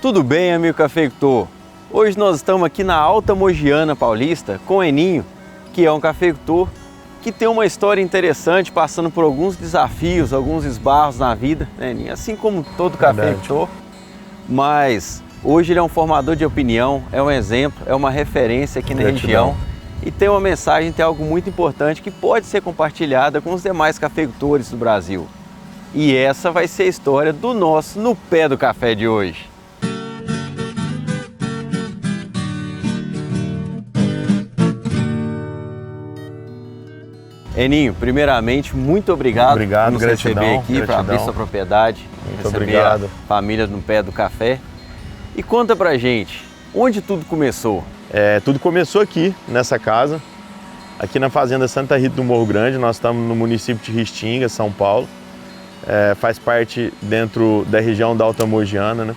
Tudo bem, amigo cafeicultor? Hoje nós estamos aqui na Alta Mogiana Paulista com o Eninho, que é um cafeicultor que tem uma história interessante, passando por alguns desafios, alguns esbarros na vida, né, Eninho? Assim como todo cafeicultor, mas hoje ele é um formador de opinião, é um exemplo, é uma referência aqui na região e tem uma mensagem, tem algo muito importante que pode ser compartilhada com os demais cafeicultores do Brasil. E essa vai ser a história do nosso No Pé do Café de hoje. Eninho, primeiramente, muito obrigado por nos receber aqui para abrir sua propriedade, receber a família No Pé do Café. E conta pra gente, onde tudo começou? Tudo começou aqui, nessa casa, aqui na Fazenda Santa Rita do Morro Grande. Nós estamos no município de Restinga, São Paulo. Faz parte dentro da região da Alta Mogiana, né?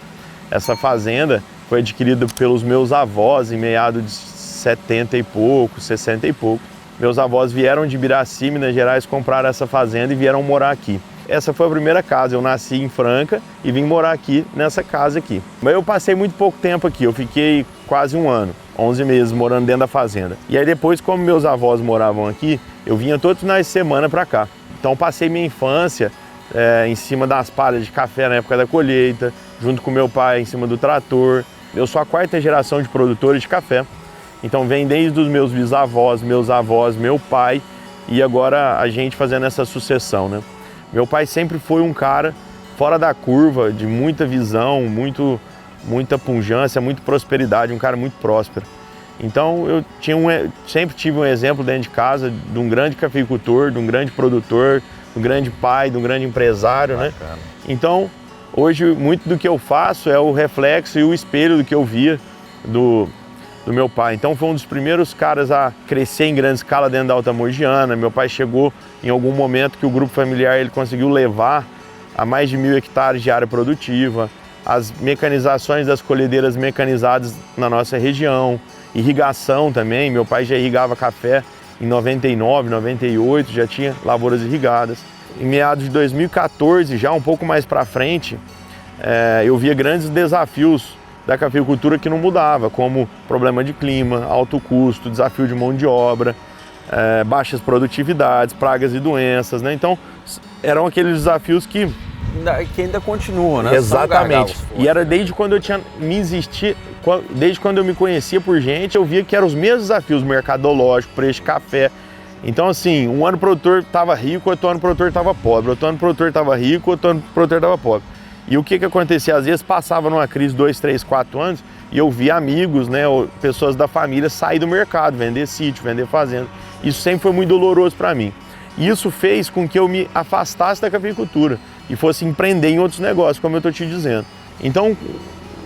Essa fazenda foi adquirida pelos meus avós em meados de 70 e pouco, 60 e pouco. Meus avós vieram de Ibiraci, Minas Gerais, compraram essa fazenda e vieram morar aqui. Essa foi a primeira casa, eu nasci em Franca e vim morar aqui nessa casa aqui. Mas eu passei muito pouco tempo aqui, eu fiquei quase um ano, 11 meses morando dentro da fazenda. E aí depois, como meus avós moravam aqui, eu vinha todos os finais de semana para cá. Então passei minha infância em cima das palhas de café na época da colheita, junto com meu pai em cima do trator. Eu sou a quarta geração de produtores de café. Então vem desde os meus bisavós, meus avós, meu pai e agora a gente fazendo essa sucessão, né? Meu pai sempre foi um cara fora da curva, de muita visão, muita pujança, muita prosperidade, um cara muito próspero. Então eu sempre tive um exemplo dentro de casa de um grande cafeicultor, de um grande produtor, de um grande pai, de um grande empresário, né? Então hoje muito do que eu faço é o reflexo e o espelho do que eu via do meu pai. Então foi um dos primeiros caras a crescer em grande escala dentro da Alta Mogiana. Meu pai chegou em algum momento que o grupo familiar ele conseguiu levar a mais de 1.000 hectares de área produtiva, as mecanizações das colhedeiras mecanizadas na nossa região, irrigação também. Meu pai já irrigava café em 99, 98, já tinha lavouras irrigadas. Em meados de 2014, já um pouco mais para frente, eu via grandes desafios da cafeicultura que não mudava, como problema de clima, alto custo, desafio de mão de obra, baixas produtividades, pragas e doenças, né? Então, eram aqueles desafios que ainda continuam, né? Exatamente. E era desde quando eu desde quando eu me conhecia por gente, eu via que eram os mesmos desafios mercadológicos, preço de café. Então, assim, um ano o produtor estava rico, outro ano o produtor estava pobre, outro ano o produtor estava rico, outro ano o produtor estava pobre. E o que acontecia? Às vezes passava numa crise 2, 3, 4 anos e eu via amigos, né, ou pessoas da família sair do mercado, vender sítio, vender fazenda. Isso sempre foi muito doloroso para mim. E isso fez com que eu me afastasse da cafeicultura e fosse empreender em outros negócios, como eu estou te dizendo. Então,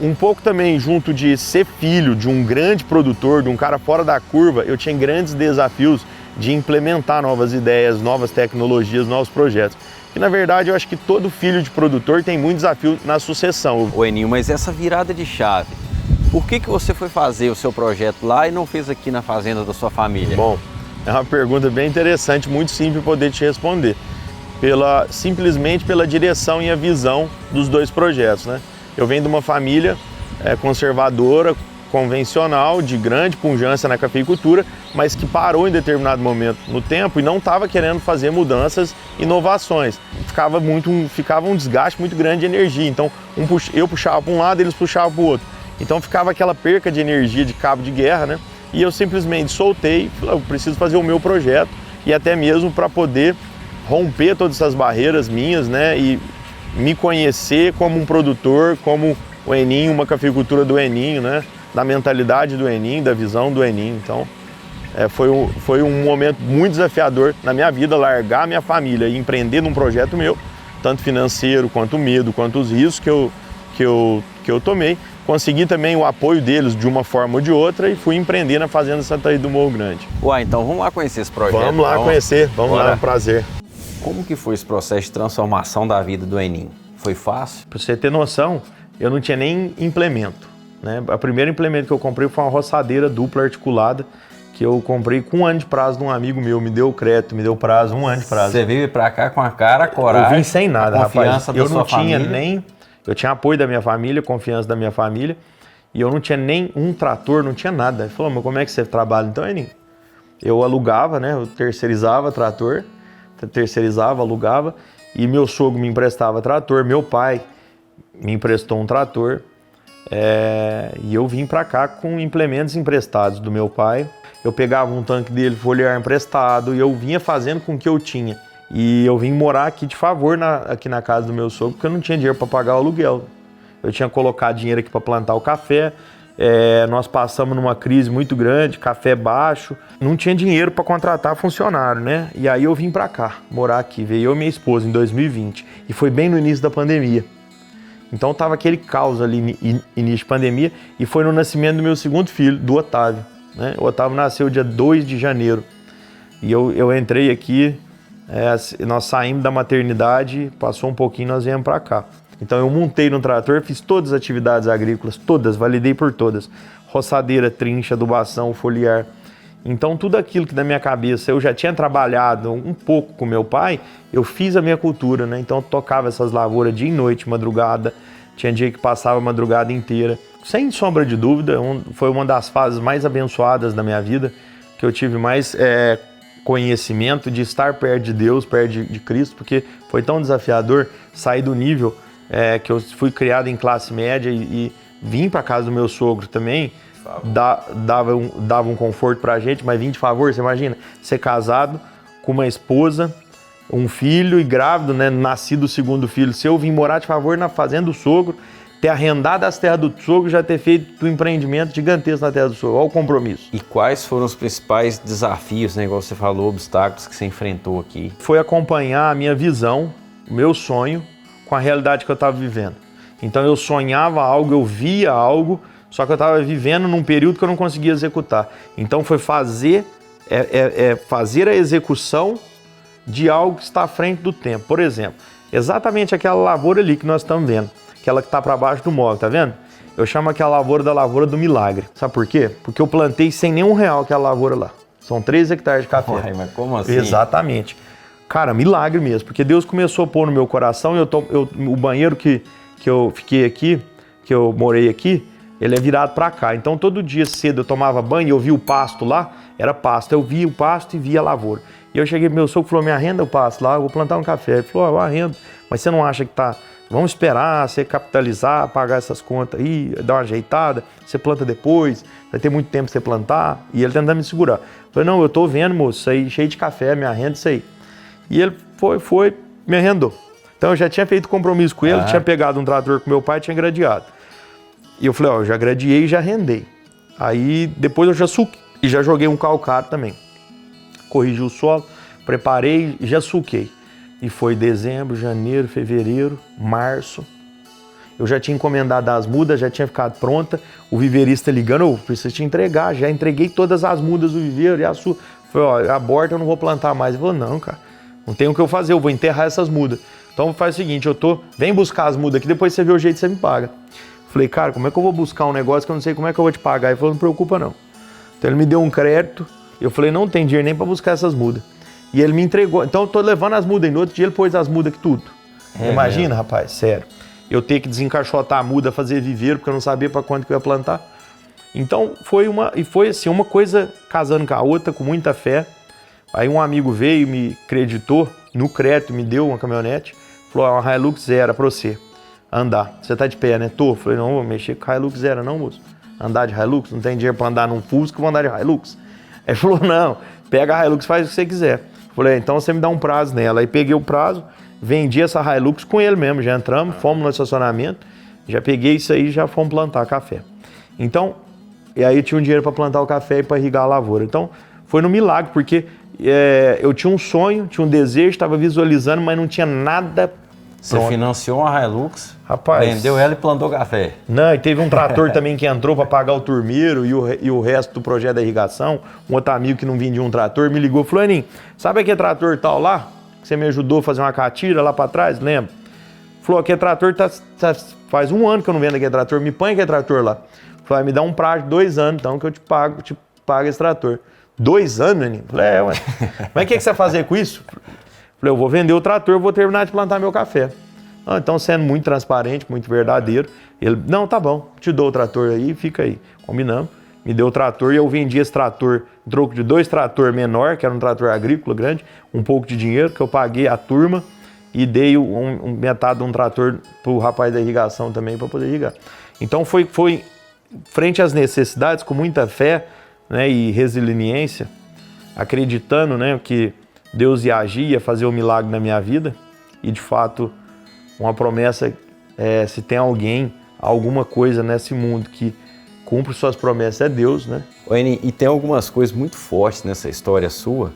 um pouco também junto de ser filho de um grande produtor, de um cara fora da curva, eu tinha grandes desafios de implementar novas ideias, novas tecnologias, novos projetos. E na verdade eu acho que todo filho de produtor tem muito desafio na sucessão. Ô Eninho, mas essa virada de chave, por que você foi fazer o seu projeto lá e não fez aqui na fazenda da sua família? Bom, é uma pergunta bem interessante, muito simples poder te responder. Simplesmente pela direção e a visão dos dois projetos, né? Eu venho de uma família conservadora, convencional, de grande pujança na cafeicultura, mas que parou em determinado momento no tempo e não estava querendo fazer mudanças, inovações. Ficava um desgaste muito grande de energia. Então, eu puxava para um lado, eles puxavam para o outro. Então, ficava aquela perca de energia de cabo de guerra, né? E eu simplesmente soltei, falei, eu preciso fazer o meu projeto e até mesmo para poder romper todas essas barreiras minhas, né? E me conhecer como um produtor, como o Eninho, uma cafeicultura do Eninho, né? Da mentalidade do Eninho, da visão do Eninho. Então, foi um momento muito desafiador na minha vida, largar a minha família e empreender num projeto meu, tanto financeiro, quanto o medo, quanto os riscos que eu tomei. Consegui também o apoio deles de uma forma ou de outra e fui empreender na Fazenda Santa Rita do Morro Grande. Uai, então vamos lá conhecer esse projeto. Vamos lá conhecer, vamos lá, é um prazer. Como que foi esse processo de transformação da vida do Eninho? Foi fácil? Para você ter noção, eu não tinha nem implemento. Né? A primeira implemento que eu comprei foi uma roçadeira dupla articulada que eu comprei com 1 ano de prazo de um amigo meu, me deu o crédito, me deu prazo, 1 ano de prazo. Você veio pra cá com a cara, a coragem, eu vim sem nada, a confiança rapaz. Da sua família. Eu tinha apoio da minha família, confiança da minha família, e eu não tinha nem um trator, não tinha nada. Ele falou, mas como é que você trabalha então, Eninho? Eu alugava, né? Eu terceirizava trator, alugava, e meu sogro me emprestava trator, meu pai me emprestou um trator, e eu vim para cá com implementos emprestados do meu pai. Eu pegava um tanque dele foliar emprestado e eu vinha fazendo com o que eu tinha. E eu vim morar aqui de favor aqui na casa do meu sogro, porque eu não tinha dinheiro para pagar o aluguel. Eu tinha colocado dinheiro aqui para plantar o café, nós passamos numa crise muito grande, café baixo, não tinha dinheiro para contratar funcionário, né? E aí eu vim para cá, morar aqui, veio eu e minha esposa em 2020, e foi bem no início da pandemia. Então tava aquele caos ali, início de pandemia, e foi no nascimento do meu segundo filho, do Otávio, né? O Otávio nasceu dia 2 de janeiro, e eu entrei aqui, nós saímos da maternidade, passou um pouquinho, nós viemos para cá. Então eu montei no trator, fiz todas as atividades agrícolas, todas, validei por todas. Roçadeira, trincha, adubação, foliar. Então tudo aquilo que na minha cabeça eu já tinha trabalhado um pouco com meu pai, eu fiz a minha cultura, né? Então eu tocava essas lavouras dia e noite, madrugada, tinha dia que passava a madrugada inteira. Sem sombra de dúvida, foi uma das fases mais abençoadas da minha vida, que eu tive mais conhecimento de estar perto de Deus, perto de Cristo, porque foi tão desafiador sair do nível que eu fui criado em classe média e vim para casa do meu sogro também, dava um conforto pra gente, mas vim de favor, você imagina, ser casado com uma esposa, um filho e grávido, né, nascido o segundo filho. Se eu vim morar de favor na fazenda do sogro, ter arrendado as terras do sogro, já ter feito um empreendimento gigantesco na terra do sogro, olha o compromisso. E quais foram os principais desafios, né, igual você falou, obstáculos que você enfrentou aqui? Foi acompanhar a minha visão, o meu sonho, com a realidade que eu estava vivendo. Então eu sonhava algo, eu via algo, só que eu estava vivendo num período que eu não conseguia executar. Então foi fazer a execução de algo que está à frente do tempo. Por exemplo, exatamente aquela lavoura ali que nós estamos vendo, aquela que está para baixo do móvel, tá vendo? Eu chamo aquela lavoura da lavoura do milagre. Sabe por quê? Porque eu plantei sem nenhum real aquela lavoura lá. São 3 hectares de café. Uai, mas como assim? Exatamente. Cara, milagre mesmo, porque Deus começou a pôr no meu coração, o banheiro que eu fiquei aqui, que eu morei aqui, ele é virado para cá. Então todo dia cedo eu tomava banho e eu via o pasto lá, era pasto. Eu via o pasto e via a lavoura. E eu cheguei pro meu sogro e falou, me arrenda o pasto lá, eu vou plantar um café. Ele falou, eu arrendo, mas você não acha que tá... Vamos esperar você capitalizar, pagar essas contas aí, dar uma ajeitada, você planta depois, vai ter muito tempo pra você plantar. E ele tentando me segurar. Eu falei, não, eu tô vendo, moço, isso aí cheio de café, me arrenda isso aí. E ele foi, me arrendou. Então eu já tinha feito compromisso com ele, tinha pegado um trator com meu pai, tinha gradeado. E eu falei, eu já gradeei e já arrendei. Aí depois eu já suquei e já joguei um calcário também. Corrigi o solo, preparei e já suquei. E foi dezembro, janeiro, fevereiro, março. Eu já tinha encomendado as mudas, já tinha ficado pronta. O viveirista ligando, eu preciso te entregar. Já entreguei todas as mudas do viveiro e a sua. Falei, aborta, eu não vou plantar mais. Ele falou, não, cara, não tem o que eu fazer, eu vou enterrar essas mudas. Então faz o seguinte, vem buscar as mudas aqui, depois você vê o jeito que você me paga. Falei, cara, como é que eu vou buscar um negócio que eu não sei como é que eu vou te pagar? Ele falou, não preocupa não. Então ele me deu um crédito, eu falei, não tem dinheiro nem para buscar essas mudas. E ele me entregou, então eu tô levando as mudas, e no outro dia ele pôs as mudas aqui tudo. Imagina, mesmo? Rapaz, sério. Eu ter que desencaixotar a muda, fazer viveiro, porque eu não sabia para quanto que eu ia plantar. Então foi assim, uma coisa casando com a outra, com muita fé. Aí um amigo veio, me creditou, no crédito me deu uma caminhonete, falou, uma Hilux Zero pra você andar. Você tá de pé, né? Tô. Falei, não vou mexer com Hilux Zero não, moço. Andar de Hilux? Não tem dinheiro pra andar num Fusca, vou andar de Hilux. Aí falou, não, pega a Hilux, faz o que você quiser. Falei, então você me dá um prazo nela. Aí peguei o prazo, vendi essa Hilux com ele mesmo, já entramos, fomos no estacionamento, já peguei isso aí e já fomos plantar café. Então, e aí tinha um dinheiro para plantar o café e para irrigar a lavoura. Então, foi no milagre, porque eu tinha um sonho, tinha um desejo, estava visualizando, mas não tinha nada. Você financiou uma Hilux, rapaz, vendeu ela e plantou café. Não, e teve um trator também que entrou para pagar o turmeiro e o resto do projeto da irrigação. Um outro amigo que não vendia um trator me ligou e falou, Aninho, sabe aquele trator tal lá? Que você me ajudou a fazer uma catira lá para trás, lembra? Falou, aquele trator faz 1 ano que eu não vendo aquele trator, me põe aquele trator lá. Falei, me dá um prazo de 2 anos, então, que eu te pago esse trator. 2 anos, Aninho? Falei, ué. Mas o que você vai fazer com isso? Falei, eu vou vender o trator, vou terminar de plantar meu café. Então, sendo muito transparente, muito verdadeiro, ele, não, tá bom, te dou o trator aí, fica aí. Combinamos, me deu o trator e eu vendi esse trator, em troco de 2 trator menor, que era um trator agrícola grande, um pouco de dinheiro que eu paguei a turma e dei metade de um trator pro rapaz da irrigação também para poder irrigar. Então, foi frente às necessidades, com muita fé, né, e resiliência, acreditando, né, que Deus ia agir, ia fazer um milagre na minha vida. E, de fato, uma promessa, se tem alguém, alguma coisa nesse mundo que cumpre suas promessas, é Deus, né? Eni, e tem algumas coisas muito fortes nessa história sua,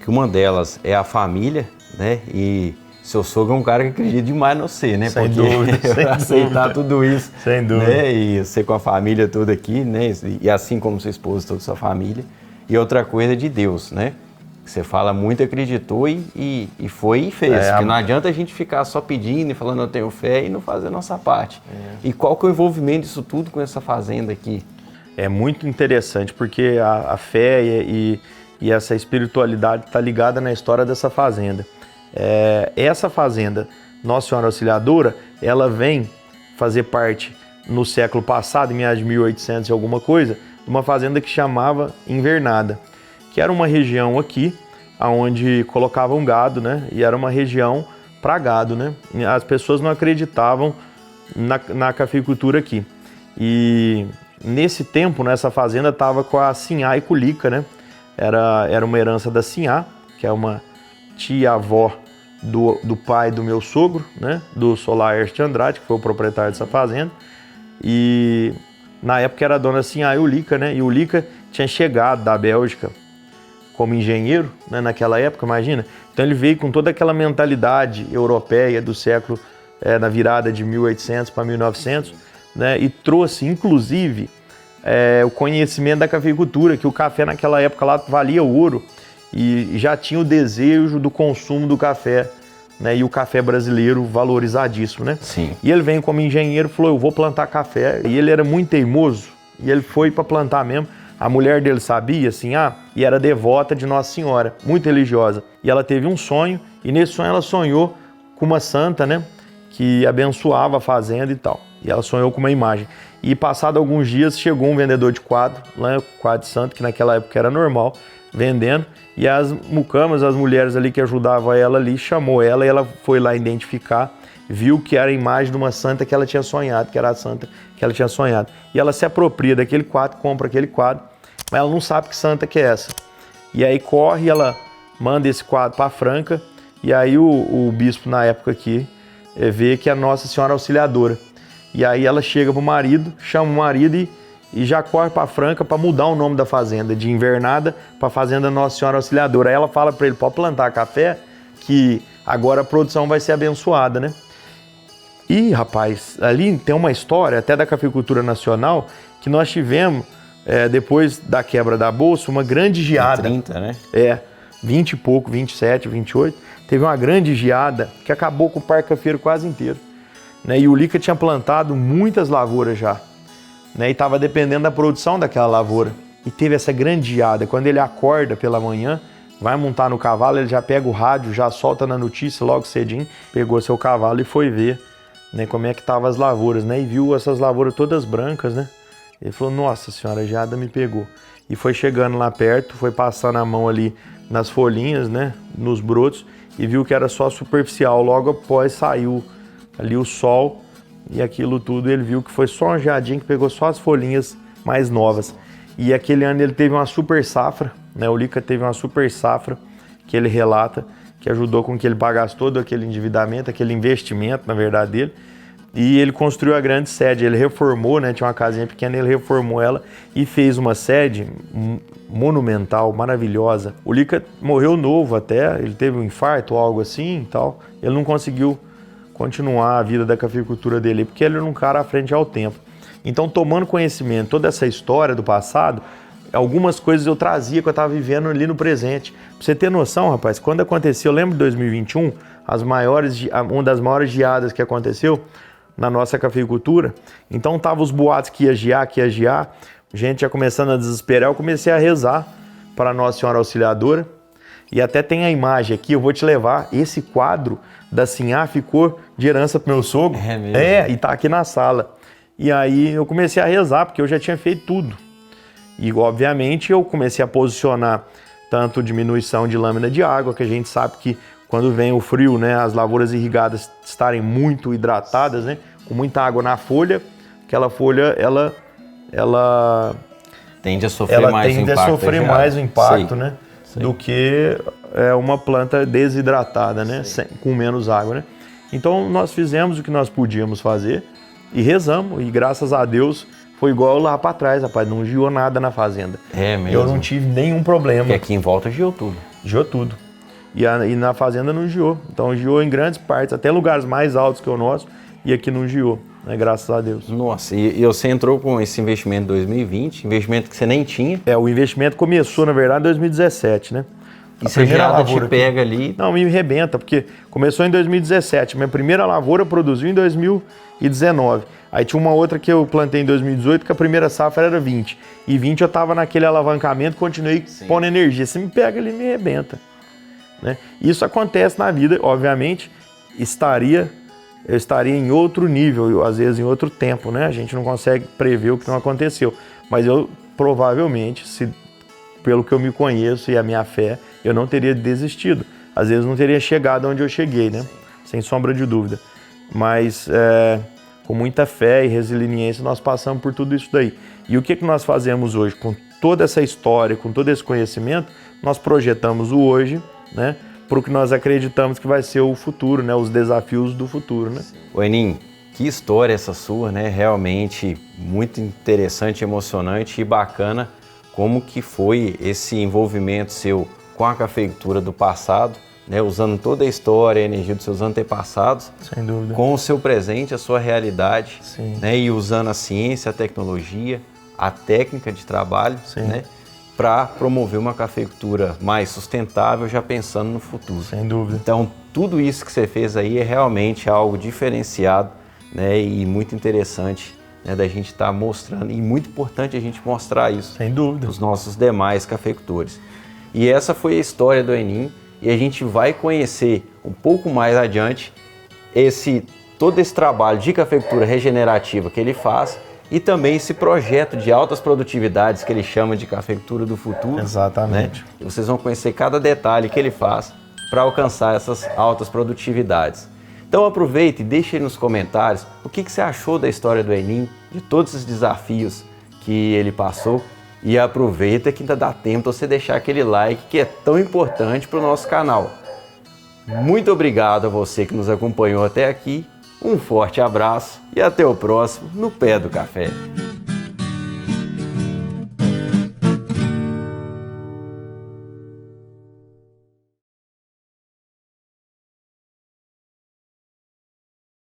que uma delas é a família, né? E seu sogro é um cara que acredita demais no você, né? Sem dúvida, sem aceitar tudo isso. Sem dúvida. Né? E você com a família toda aqui, né? E assim como sua esposa, toda a sua família. E outra coisa é de Deus, né? Você fala muito, acreditou e foi e fez. Porque não adianta a gente ficar só pedindo e falando eu tenho fé e não fazer a nossa parte. E qual que é o envolvimento disso tudo com essa fazenda aqui? É muito interessante, porque a fé e essa espiritualidade está ligada na história dessa fazenda. Essa fazenda, Nossa Senhora Auxiliadora, ela vem fazer parte, no século passado, em meados de 1800 e alguma coisa, de uma fazenda que chamava Invernada, que era uma região aqui, onde colocavam gado, né? E era uma região para gado, né? As pessoas não acreditavam na cafeicultura aqui. E nesse tempo, nessa fazenda estava com a Sinhá e Culica, né? Era uma herança da Sinhá, que é uma tia-avó do pai do meu sogro, né? Do Solar Erste Andrade, que foi o proprietário dessa fazenda. E na época era a dona Sinhá e Ulica, né? E Ulica tinha chegado da Bélgica como engenheiro, né, naquela época, imagina. Então ele veio com toda aquela mentalidade europeia do século, na virada de 1800 para 1900, né, e trouxe, inclusive, o conhecimento da cafeicultura, que o café naquela época lá valia ouro e já tinha o desejo do consumo do café, né, e o café brasileiro valorizadíssimo, né? Sim. E ele veio como engenheiro e falou, eu vou plantar café. E ele era muito teimoso e ele foi para plantar mesmo. A mulher dele sabia, assim, e era devota de Nossa Senhora, muito religiosa. E ela teve um sonho, e nesse sonho ela sonhou com uma santa, né, que abençoava a fazenda e tal. E ela sonhou com uma imagem. E passado alguns dias, chegou um vendedor de quadro, lá, quadro de santo, que naquela época era normal, vendendo. E as mucamas, as mulheres ali que ajudavam ela ali, chamou ela e ela foi lá identificar, viu que era a imagem de uma santa que ela tinha sonhado, que era a santa que ela tinha sonhado. E ela se apropria daquele quadro, compra aquele quadro, mas ela não sabe que santa que é essa. E aí corre, ela manda esse quadro para Franca, e aí o bispo na época aqui vê que é Nossa Senhora Auxiliadora. E aí ela chega pro marido, chama o marido e já corre para Franca para mudar o nome da fazenda, de Invernada para Fazenda Nossa Senhora Auxiliadora. Aí ela fala para ele, pode plantar café, que agora a produção vai ser abençoada, né? E, rapaz, ali tem uma história, até da cafeicultura nacional, que nós tivemos, depois da quebra da Bolsa, uma grande geada. 30, né? 20 e pouco, 27, 28. Teve uma grande geada que acabou com o parque cafeiro quase inteiro. Né? E o Lica tinha plantado muitas lavouras já. Né? E estava dependendo da produção daquela lavoura. E teve essa grande geada. Quando ele acorda pela manhã, vai montar no cavalo, ele já pega o rádio, já solta na notícia logo cedinho, pegou seu cavalo e foi ver, né, como é que estavam as lavouras, né? E viu essas lavouras todas brancas, né? Ele falou, nossa senhora, a geada me pegou. E foi chegando lá perto, foi passando a mão ali nas folhinhas, né, nos brotos, e viu que era só superficial. Logo após saiu ali o sol e aquilo tudo, ele viu que foi só uma geadinha que pegou só as folhinhas mais novas. E aquele ano ele teve uma super safra, né? O Lica teve uma super safra, que ele relata, que ajudou com que ele pagasse todo aquele endividamento, aquele investimento, na verdade, dele. E ele construiu a grande sede, ele reformou, né? Tinha uma casinha pequena, ele reformou ela e fez uma sede monumental, maravilhosa. O Lica morreu novo até, ele teve um infarto ou algo assim e tal. Ele não conseguiu continuar a vida da cafeicultura dele, porque ele era um cara à frente ao tempo. Então, tomando conhecimento, toda essa história do passado, algumas coisas eu trazia que eu estava vivendo ali no presente. Pra você ter noção, rapaz, quando aconteceu, eu lembro de 2021, uma das maiores geadas que aconteceu na nossa cafeicultura. Então, tava os boatos que ia gear, gente já começando a desesperar, eu comecei a rezar para Nossa Senhora Auxiliadora. E até tem a imagem aqui, eu vou te levar. Esse quadro da Sinhá ficou de herança pro meu sogro. É mesmo? E tá aqui na sala. E aí eu comecei a rezar, porque eu já tinha feito tudo. E obviamente eu comecei a posicionar tanto diminuição de lâmina de água, que a gente sabe que quando vem o frio, né, as lavouras irrigadas estarem muito hidratadas, né, com muita água na folha, aquela folha ela tende a sofrer mais o impacto, Sei. né, Sei. do que uma planta desidratada, né, com menos água, né. Então nós fizemos o que nós podíamos fazer e rezamos, e graças a Deus foi igual lá para trás, rapaz, não giou nada na fazenda. É mesmo? Eu não tive nenhum problema. Porque aqui em volta giou tudo. Giou tudo. E na fazenda não giou. Então giou em grandes partes, até lugares mais altos que o nosso, e aqui não giou, né? Graças a Deus. Nossa, e você entrou com esse investimento em 2020, investimento que você nem tinha. O investimento começou, na verdade, em 2017, né? E se a geada te pega ali... Não, me arrebenta, porque começou em 2017. Minha primeira lavoura produziu em 2019. Aí tinha uma outra que eu plantei em 2018, que a primeira safra era 20. E 20 eu estava naquele alavancamento, continuei pondo energia. Se me pega ali, me arrebenta. Né? Isso acontece na vida, obviamente, eu estaria em outro nível, às vezes em outro tempo, né? A gente não consegue prever o que não aconteceu. Mas eu, provavelmente, pelo que eu me conheço e a minha fé, eu não teria desistido. Às vezes não teria chegado onde eu cheguei, né? Sem sombra de dúvida. Mas com muita fé e resiliência nós passamos por tudo isso daí. E o que nós fazemos hoje? Com toda essa história, com todo esse conhecimento, nós projetamos o hoje, né? Para o que nós acreditamos que vai ser o futuro, né? Os desafios do futuro, né? Ô Eninho, que história essa sua, né? Realmente muito interessante, emocionante e bacana como que foi esse envolvimento seu com a cafeicultura do passado, né? Usando toda a história, a energia dos seus antepassados, sem dúvida, com o seu presente, a sua realidade, sim, né? E usando a ciência, a tecnologia, a técnica de trabalho, sim, né? Para promover uma cafeicultura mais sustentável, já pensando no futuro. Sem dúvida. Então, tudo isso que você fez aí é realmente algo diferenciado, né, e muito interessante, né, da gente estar mostrando, e muito importante a gente mostrar isso, sem dúvida, para os nossos demais cafeicultores. E essa foi a história do Eninho, e a gente vai conhecer um pouco mais adiante todo esse trabalho de cafeicultura regenerativa que ele faz, e também esse projeto de altas produtividades que ele chama de cafeicultura do futuro. Exatamente. Né? E vocês vão conhecer cada detalhe que ele faz para alcançar essas altas produtividades. Então aproveita e deixa aí nos comentários o que você achou da história do Eninho, de todos esses desafios que ele passou. E aproveita que ainda dá tempo para você deixar aquele like que é tão importante para o nosso canal. Muito obrigado a você que nos acompanhou até aqui. Um forte abraço e até o próximo No Pé do Café.